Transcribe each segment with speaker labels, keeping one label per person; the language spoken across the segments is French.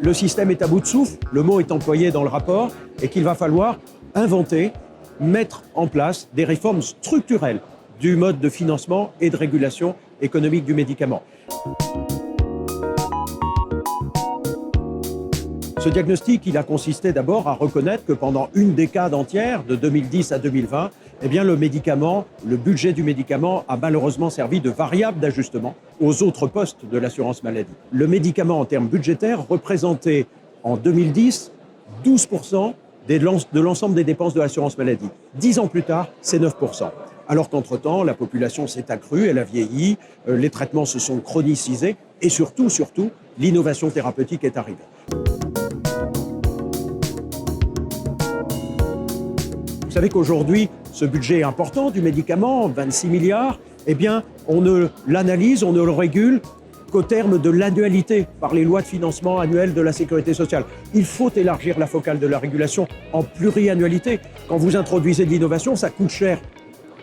Speaker 1: Le système est à bout de souffle, le mot est employé dans le rapport, et qu'il va falloir inventer, mettre en place des réformes structurelles du mode de financement et de régulation économique du médicament. Ce diagnostic, il a consisté d'abord à reconnaître que pendant une décade entière, de 2010 à 2020, eh bien, le budget du médicament a malheureusement servi de variable d'ajustement aux autres postes de l'assurance maladie. Le médicament, en termes budgétaires, représentait en 2010 12% de l'ensemble des dépenses de l'assurance maladie. 10 ans plus tard, c'est 9%. Alors qu'entre-temps, la population s'est accrue, elle a vieilli, les traitements se sont chronicisés et surtout, l'innovation thérapeutique est arrivée. Vous savez qu'aujourd'hui, ce budget important du médicament, 26 milliards, eh bien, on ne l'analyse, on ne le régule qu'au terme de l'annualité par les lois de financement annuelles de la sécurité sociale. Il faut élargir la focale de la régulation en pluriannualité. Quand vous introduisez de l'innovation, ça coûte cher,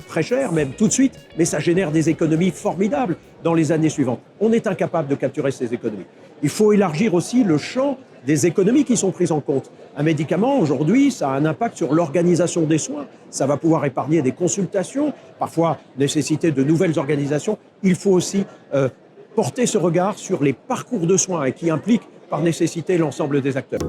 Speaker 1: très cher même tout de suite, mais ça génère des économies formidables dans les années suivantes. On est incapable de capturer ces économies. Il faut élargir aussi le champ des économies qui sont prises en compte. Un médicament, aujourd'hui, ça a un impact sur l'organisation des soins. Ça va pouvoir épargner des consultations, parfois nécessiter de nouvelles organisations. Il faut aussi porter ce regard sur les parcours de soins et qui implique par nécessité l'ensemble des acteurs.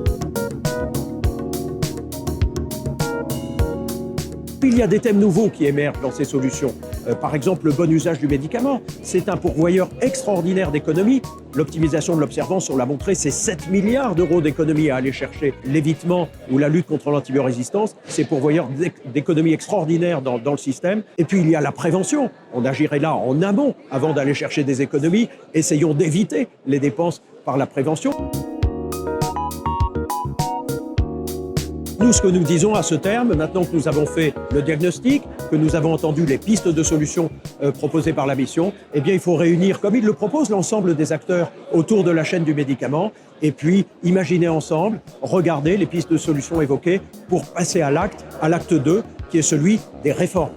Speaker 1: Il y a des thèmes nouveaux qui émergent dans ces solutions. Par exemple, le bon usage du médicament. C'est un pourvoyeur extraordinaire d'économies. L'optimisation de l'observance, on l'a montré, c'est 7 milliards d'euros d'économies à aller chercher. L'évitement ou la lutte contre l'antibiorésistance, c'est pourvoyeur d'économies extraordinaires dans le système. Et puis, il y a la prévention. On agirait là en amont avant d'aller chercher des économies. Essayons d'éviter les dépenses par la prévention. Nous, ce que nous disons à ce terme, maintenant que nous avons fait le diagnostic, que nous avons entendu les pistes de solutions proposées par la mission, eh bien, il faut réunir, comme il le propose, l'ensemble des acteurs autour de la chaîne du médicament et puis imaginer ensemble, regarder les pistes de solutions évoquées pour passer à l'acte 2, qui est celui des réformes.